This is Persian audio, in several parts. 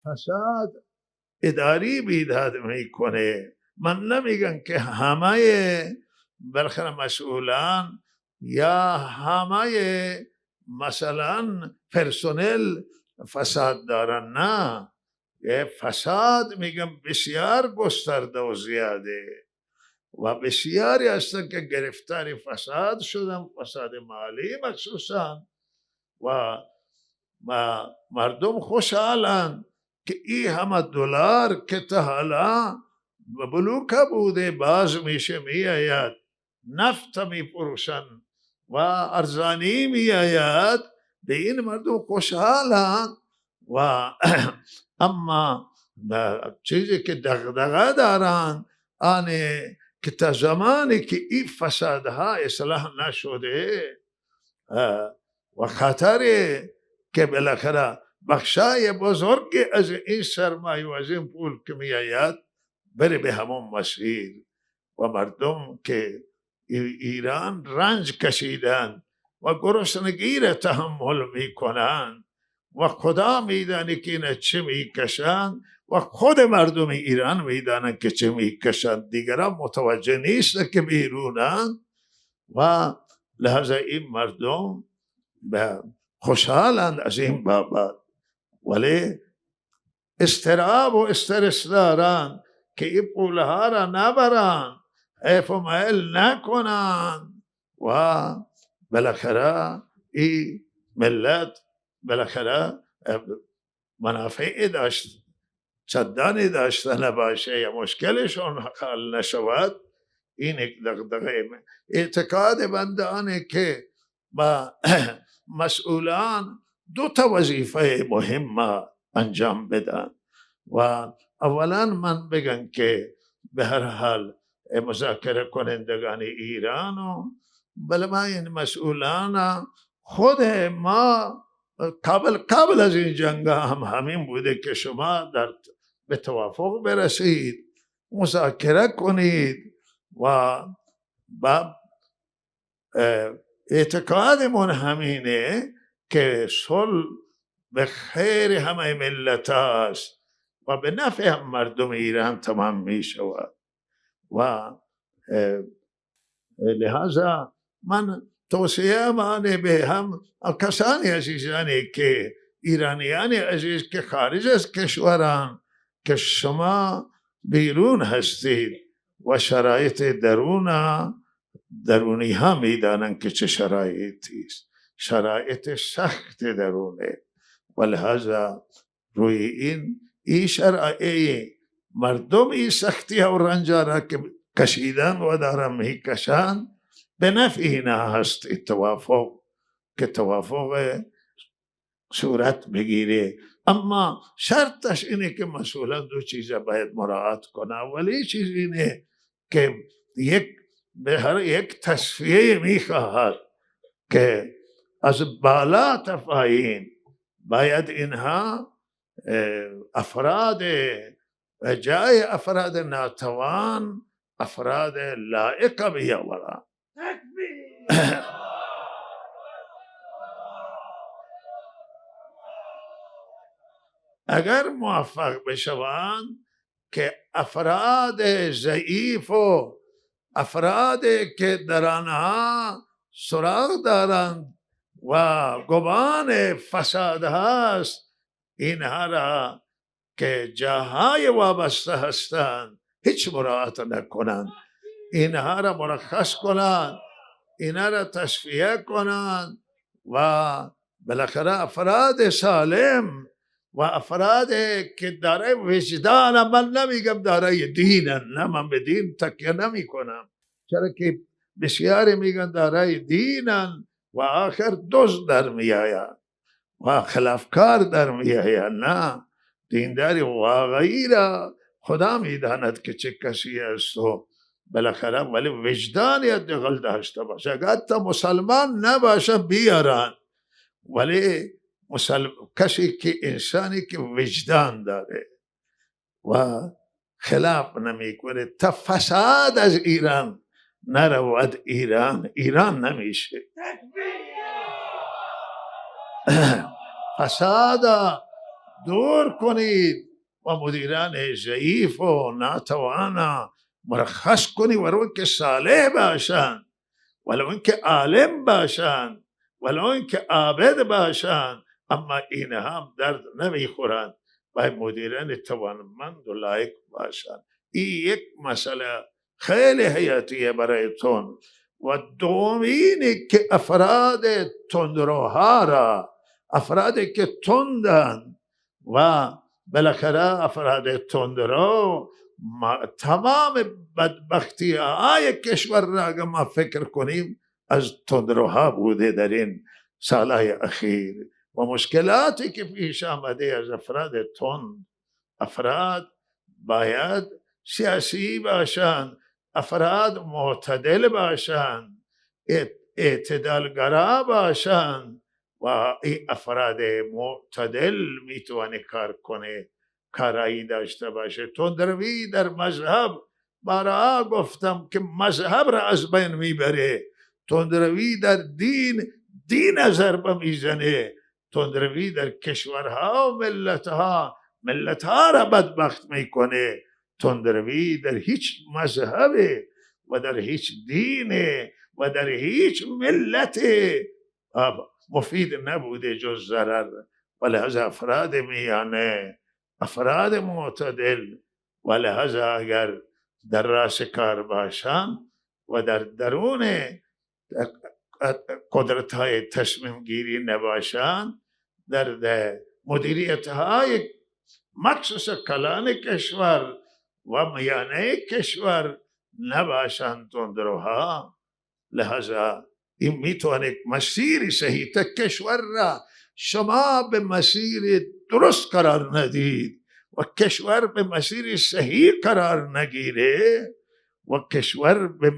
فساد اداری بیداد میکنه. من نمیگم که همه برخلاف مسئولان یا همه مثلا پرسنل فساد دارن، نه، یه فساد میگم بسیار گسترده و زیاده و بسیاری هستن که گرفتاری فساد شدن، فساد مالی مخصوصا، و مردم خوشحالن که این همه دلار که تا حالا بلوکه بوده باز میشه میآید، نفت میفروشن و ارزانی میآید، به این مردم خوشحالن. و اما چیزی که دغدغه دارن آنه که تا زمانی که این فسادها اصلاح نشده و خطری که بالاخره بخشای بزرگ از این سرمایه و از این پول که می آید بره به همون مسیر و مردم که ایران رنج کشیدن و گرسنگی را تحمل می کنند و خدا میدانه که اینا چه میکشند و خود مردم ایران میدانند که چه میکشند، دیگران متوجه نیست که بیرونند و لحظه این مردم خوشحالند از این بابت، ولی استراب و استرس دارند که این پولها را نبرند، حیف و میل نکنند و بالاخره این ملت بالاخره منافع داشت چندانی داشته نباشه یا مشکلشون حل نشود. این یک دغدغه اعتقاد بنده آنه که با مسئولان دو تا وظیفه مهم انجام بدن و اولا من بگم که به هر حال مذاکره کنندگان ایران و بله ما این مسئولان خود ما قبل از این جنگ هم همین بوده که شما به توافق برسید، مذاکره کنید و با اعتقادمون همینه که صلح به خیر همه ملت است و به نفع مردم ایران تمام می شود و لحاظا من توصیه مانه به هم کسانی عزیزانی که ایرانیان عزیز که خارج از کشوران که شما بیرون هستید و شرایط درونی ها میدانن که چه شرایطی است، شرایط سخت درونه و لحاظا روی این شرایط مردم این سختی و رنجا را که کشیدن و دارن میکشن به نفع اینا هست توافق که توافق صورت بگیره، اما شرطش اینه که مسئولان دو چیز باید مراعات کنه. اولی چیز اینه که به هر یک تصفیه میخواهد که از بالا تا پایین باید اینها افراد جای افراد ناتوان افراد لائق بیاورند. اگر موفق بشوند که افراد ضعیف و افرادی که در آنها سراغ دارند و گمان فساد هست اینها را که جاهای وابسته هستند هیچ مراعات نکنند، اینها را مرخص کنند، اینها را تصفیه کنند و بالاخره افراد سالم و افراد که دارای وجدان، من نمیگم دارای دینن، نه من به دین تکیه نمی کنم، چرا که بسیاری میگن دارای دینن و آخر دزد در می آید و خلافکار در می آید. نه، دینداری واقعی را خدا میداند که چه کسی است و بالاخره ولی وجدانی حداقل داشته باشه. اگر حتی مسلمان نباشه بیارن، ولی کسی که انسانی که وجدان داره و خلاف نمیکنه تا فساد از ایران نرود، ایران نمیشه. فساد دور کنید و مدیران ضعیف و ناتوانا مرخص کنی ولو که صالح باشند، ولو اینکه عالم باشند، ولو اینکه عابد باشند، اما این هم درد نمیخورند. باید مدیران توانمند و لایق باشند. این یک مسئله خیلی حیاتیه برایتون. و دومینی که افراد تندروها را، افرادی که تندن و بالاخره افراد تندرو تمام بدبختی های کشور را اگر ما فکر کنیم از تندروها بوده در این سالهای اخیر و مشکلاتی که پیش آمده از افراد تند. افراد باید سیاسی باشند، افراد معتدل باشند، اعتدالگرا باشند و این افراد معتدل میتونه کار کنه، کارایی داشته باشه. تندروی در مذهب بارها گفتم که مذهب را از بین میبره. تندروی در دین از ضربه میزنه. تندروی در کشورها و ملتها را بدبخت میکنه. تندروی در هیچ مذهب و در هیچ دین و در هیچ ملت مفید نبوده جز ضرر. ولهذا افراد میانه، افراد معتدل، ولهذا اگر در راس کار باشند و در درون قدرت های تصمیم گیری نباشند، در مدیریت های مخصوص کلان کشور و میانه کشور نباشند تندروها، لہذا این میتونه مسیر صحیح تا کشور را شما به مسیر درست قرار ندید و کشور به مسیر صحیح قرار نگیره و کشور به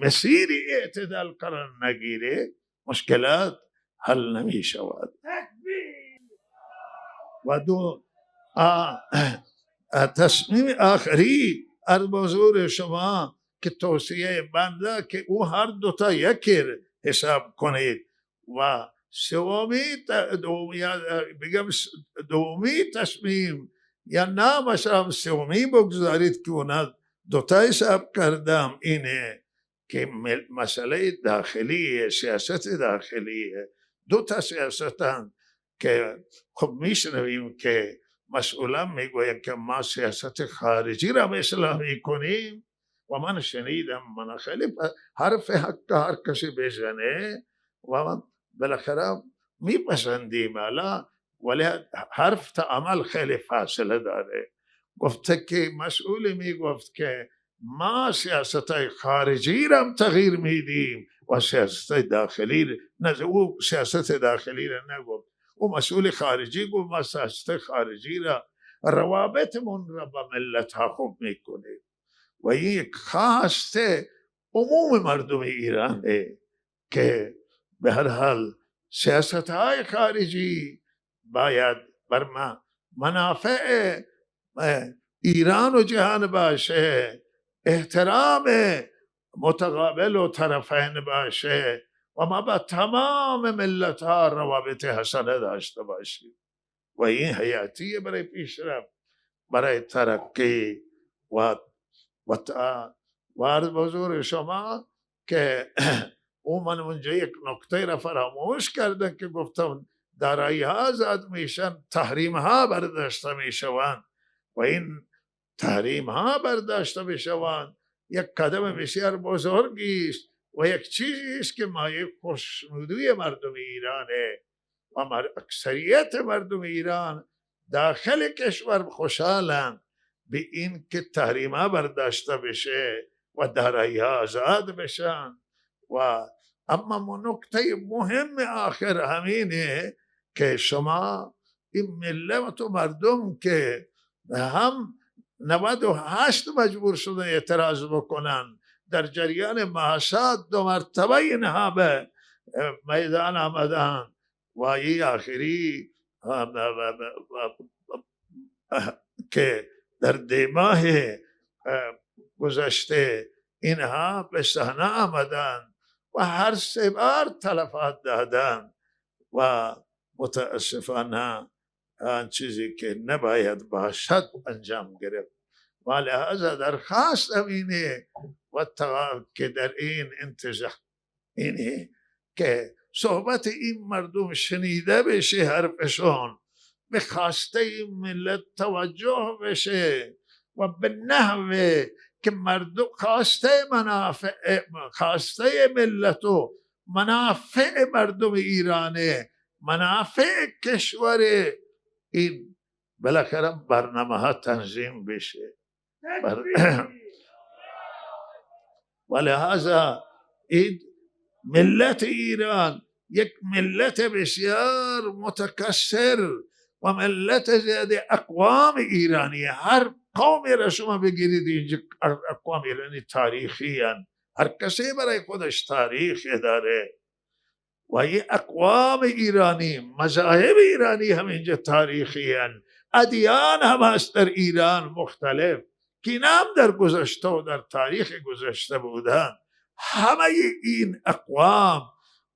مسیر اعتدال قرار نگیره، مشکلات حل نمی شود. و تصمیم آخری از حضور شما که توصیه بنده که او هر دوتا یکی حساب کنید و دومی تصمیم یا نامش هم سومی بگذارید که اونا دوتا حساب کردم اینه که مسئله داخلی، سیاست داخلی، دوتا سیاستن که خب میشنویم که مسئولان میگوید که ما سیاست خارجی را اصلاح میکنیم و من شنیدم، من خیلی حرف حق هر کسی بزنه و بالاخره میپسندیم الا، ولی حرف تا عمل خیلی فاصله داره. گفته که مسئول میگفت که ما سیاست خارجی را تغییر میدیم و سیاست داخلی نه، او سیاست داخلی را نگفت، او مسئول خارجی گفت ما سیاست خارجی را روابطمون را با ملت ها خوب میکنه و این یک خواست عموم مردم ایرانه که به هر حال سیاست های خارجی باید بر منافع ایران و جهان باشه، احترام متقابل و طرفین باشه و ما با تمام ملت ها روابط حسنه داشته باشیم و این حیاتیه برای پیشرفت، برای ترقی و عرض حضور شما که من اونجا یک نکته را فراموش کردن که گفتم دارایی ها آزاد میشن، تحریم ها برداشته میشوند و این تحریم ها برداشته میشوند یک قدم بسیار بزرگی است و یک چیزی است که مایه خوشنودی مردم ایرانه و اکثریت مردم ایران داخل کشور خوشحالند به این که تحریم ها برداشته بشه و دارایی ها آزاد بشن. و اما نکته مهم آخر همینه که شما این ملت و مردم که هم 98 مجبور شدن اعتراض بکنن، در جریان محاصات 2 مرتبه اینها به میدان آمدن و این آخری که در دیماه گذشته اینها به صحنه آمدن و هر 3 بار تلفات دادن و متاسفانه آن چیزی که نباید باشد انجام گرفت و لحاظا درخواست اینه و که در این انتظار اینه که صحبت این مردم شنیده بشه، حرفشون به خواسته ملت توجه بشه و به نحوه که مردم خواسته ملت و منافع مردم ایرانه، منافع کشور، این بالاخره برنامه ها تنظیم بشه و لحاظا این ملت ایران یک ملت بسیار متکثر و ملت زیاده اقوام ایرانی، هر قومی را شما بگیرید اینجا اقوام ایرانی تاریخی هن. هر کسی برای خودش تاریخ داره و این اقوام ایرانی، مذاهب ایرانی هم اینجا تاریخی هن. ادیان هم هست در ایران مختلف که نام در گذشته و در تاریخ گذشته بودن. همه این اقوام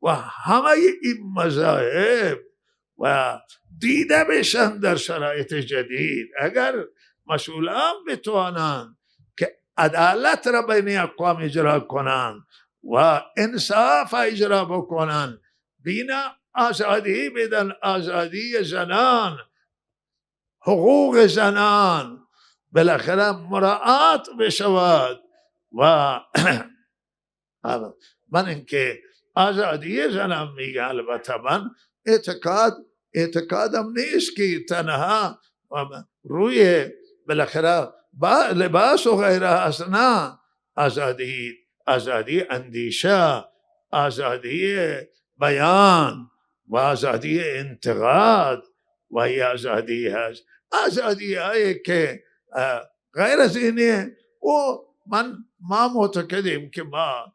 و همه این مذاهب و دیده بشن در شرایط جدید. اگر مسئولان بتوانند که عدالت را بین اقوام اجرا کنند و انصاف اجرا بکنند، بینا آزادی بدن، آزادی زنان، حقوق زنان بالاخره مراعات بشود و من اینکه آزادی زنان میگه، البته من اعتقادم نیست که تنها روی بالاخره لباس و غیره هست، نه، آزادی اندیشه، آزادی بیان و آزادی انتقاد و ای آزادی هست. آزادی هایی که غیر از اینه و ما معتقدیم که ما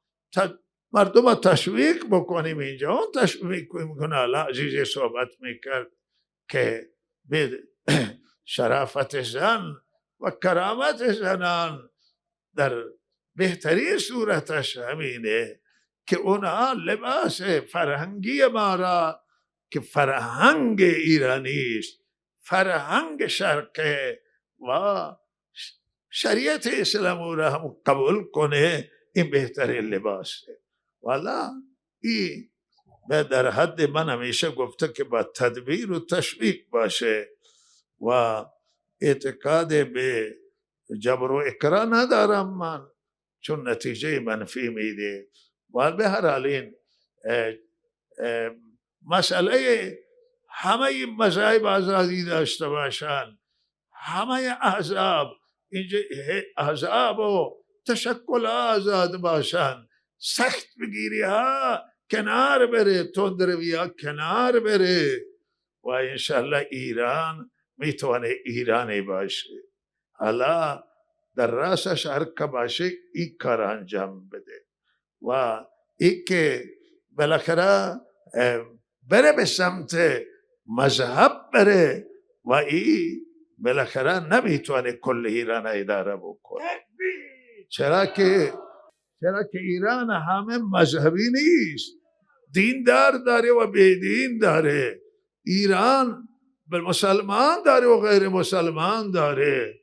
مردم تشویق بکنیم. اینجا اون تشویق میکنه. الله عزیز صحبت میکرد که به شرافت زن و کرامت زنان در بهترین صورتش همینه که اونها لباس فرهنگی ما را که فرهنگ ایرانی است، فرهنگ شرقه و شریعت اسلام او را هم قبول کنه، این بهترین لباسه. والا این در حد من همیشه گفته که با تدبیر و تشویق باشه و اعتقاد به جبر و اکراه ندارم من، چون نتیجه منفی میده. و به هر حال این مسئله همه مذاهب آزادی داشته باشن، همه احزاب اینجا احزاب و تشکل آزاد باشن، سخت بگیری ها کنار بره، تندروی ها کنار بره و انشالله ایران میتونه ایرانی باشه. حالا در راسش هر که باشه این کار انجام بده و این که بالاخره بره به سمت مذهب بره و این بالاخره نمیتونه کل ایران اداره بکنه. چرا که ایران همه مذهبی نیست، دیندار داره و بیدین داره. ایران مسلمان داره و غیر مسلمان داره،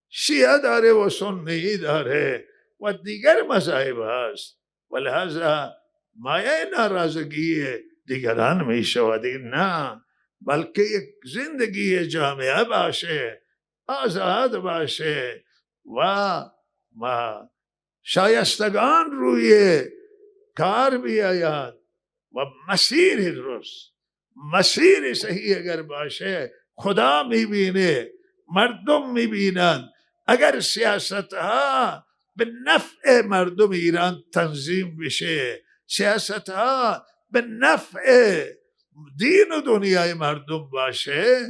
شیعه داره و سنی داره و دیگر مذاهب هست و لحاظا مایه ناراضگی دیگران می شود. نه، بلکه یک زندگی جامعه باشه، آزاد باشه و شایستگان روی کار بیاید و مسیر درست، مسیر صحیح اگر باشه خدا میبینه، مردم میبینن. اگر سیاست ها به نفع مردم ایران تنظیم بشه، سیاست ها به نفع دین و دنیای مردم باشه،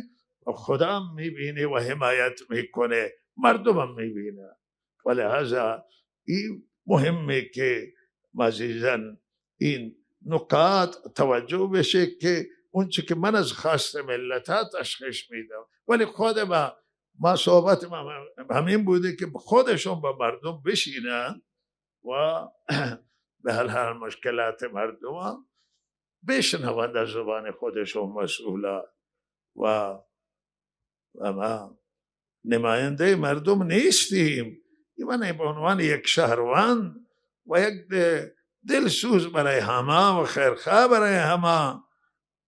خدا میبینه و حمایت میکنه، مردم هم میبینه. و لحاظا این مهمه که عزیزان این نکات توجه بشه که اون چی که من از خواست ملت ها تشخیص میدم، ولی خود ما صحبت همین بوده که خودشون با مردم بشینن و به هر مشکلات مردم بشنوند از زبان خودشون مسئولان و ما نماینده مردم نیستیم. من به عنوان یک شهروند و یک دلسوز برای همه و خیرخواه برای همه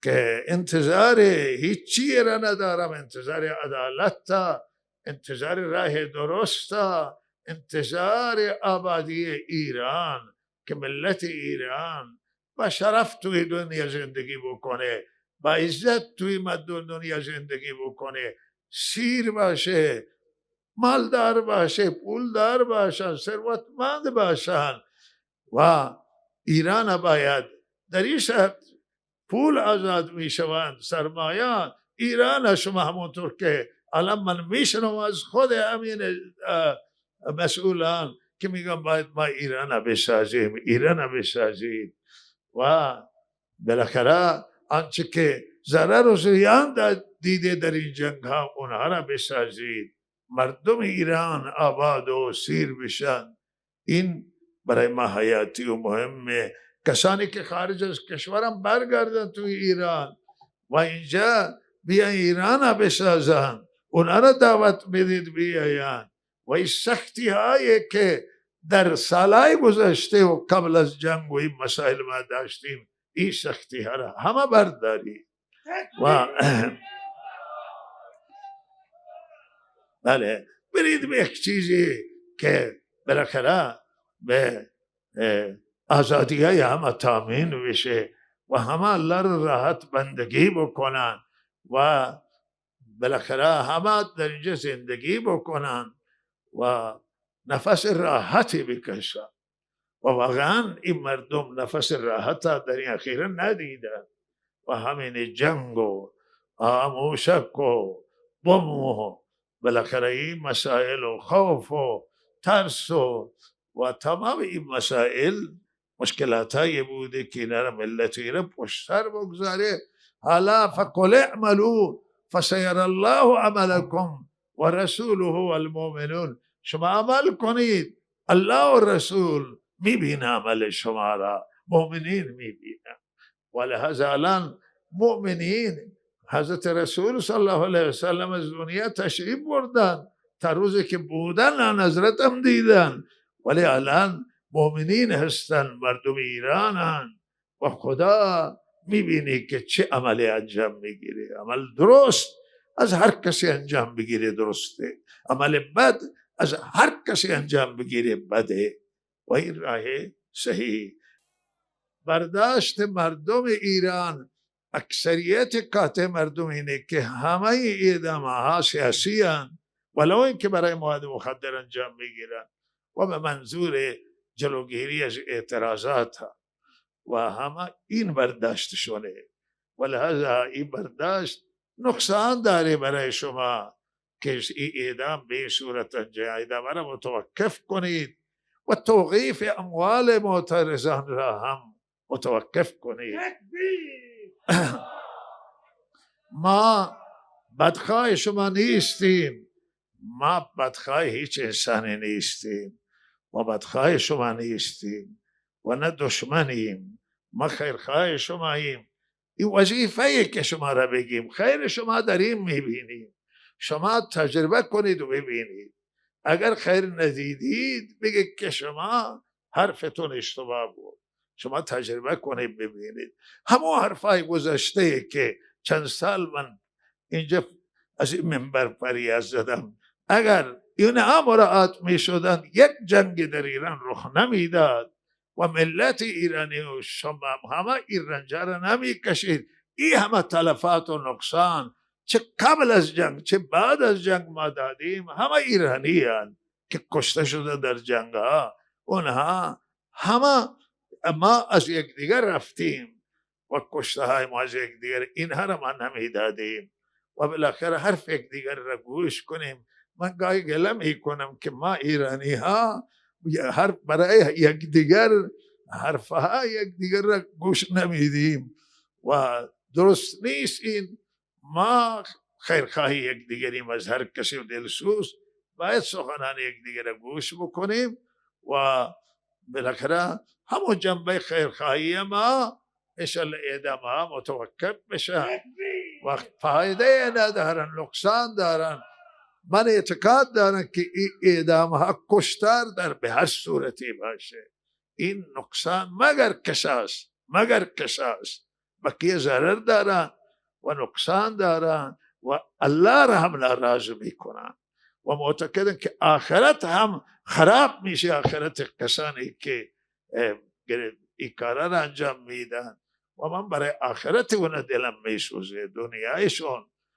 که انتظار هیچی را ندارم، انتظار عدالت تا، انتظار راه درست تا، انتظار آبادی ایران که ملت ایران با شرف توی دنیا زندگی بکنه، با عزت توی دنیا زندگی بکنه، سیر باشه، مالدار باشه، پولدار باشن، ثروتمند باشن و ایران باید در این شرط پول آزاد می شوند، سرمایه ایران. شما همونطور که الان من میشنم از خود همین مسئولان که میگن باید ما ایران بسازیم، ایران بسازیم و بالاخره آنچه که ضرر و زیان دیده در این جنگ ها اونها را بسازید، مردم ایران آباد و سیر بشن. این برای ما حیاتی و مهمه. کسانی که خارج از کشورم برگردن توی ایران و اینجا بیان ایران بسازن، اونها را دعوت بدید بیاین و این سختی هایی که در سالهای گذشته و قبل از جنگ و این مسائل ما داشتیم، این سختی ها را همه بردارید و بله برید به یک چیزی که بالاخره به آزادی های همه تامین بشه و همه الله را راحت بندگی بکنن و بالاخره همه در اینجا زندگی بکنن و نفس راحتی بکشن و واقعا این مردم نفس راحت در این اخیره ندیدن و همین جنگ و موشک و بم و بالاخره این مسائل و خوف و ترس و تمام این مسائل مشکلات هایی بوده که اینا ملت ایران پشت سر بگذاره. حالا فقل اعملوا فسیر الله عملکم و رسوله والمؤمنون، شما عمل کنید، الله و رسول میبینه عمل شما را، مؤمنین میبینه. ولهذا الان مؤمنین حضرت رسول صلی الله علیه وسلم از دنیا تشریف بردن، تا روزی که بودن آن حضرت هم دیدن، ولی الان مؤمنین هستن، مردم ایرانن و خدا میبینی که چه عملی انجام میگیره. عمل درست از هر کسی انجام بگیره درسته، عمل بد از هر کسی انجام بگیره بده و این راه صحیح. برداشت مردم ایران، اکثریت قاطع مردم اینه که همه ادامه ها سیاسی هستند، ولو اینکه برای مواد مخدر انجام میگیرن و به منظور جلوگیری از اعتراضات ها و همه این برداشتشونه. ولهذا این برداشت نقصان داره برای شما که این اعدام به صورت اعدام را متوقف کنید و توقیف اموال معترضان را هم متوقف کنید. ما بدخواه شما نیستیم، ما بدخواه هیچ انسانی نیستیم و بدخواه شما نیستیم و نه دشمنیم، ما خیرخواه شماییم. این وظیفه که شما را بگیم، خیر شما در این میبینیم، شما تجربه کنید و ببینید. اگر خیر ندیدید بگید که شما حرفتون اشتباه بود، شما تجربه کنید ببینید. همون حرفای گذشته که چند سال من اینجا از این منبر فریاد زدم، اگر اینها مراعات می شدن یک جنگ در ایران رخ نمیداد و ملت ایرانی و شما همه این رنجا را نمی کشید. این همه تلفات و نقصان چه قبل از جنگ چه بعد از جنگ ما دادیم، همه ایرانی هستند که کشته شده در جنگ ها، اونها همه ما از یک دیگر رفتیم و کشته های ما از یک دیگر، اینها را ما نمی دادیم و بالاخره حرف یک دیگر را گوش کنیم. من گاهی گله می کنم که ما ایرانی ها برای یک دیگر حرفها یک دیگر را گوش نمیدیم و درست نیست. این ما خیرخواهی یک دیگریم از هر کسی و دلسوز، باید سخنان یک دیگر را گوش بکنیم و بالاخره همون جنبه خیرخواهی ما انشالله اعدام ها متوقف بشه وقت فایده ندارن، نقصان دارن. من اعتقاد دارم که این اعدام ها کشتار در به هر صورتی باشه، این نقصان مگر کشاس بقیه ضرر دارن و نقصان دارن و الله را هم ناراض میکنن و معتقدن که آخرت هم خراب میشه. آخرت کسانی که این کارا را انجام میدن و من برای آخرت اون دلم میسوزه. دنیایشون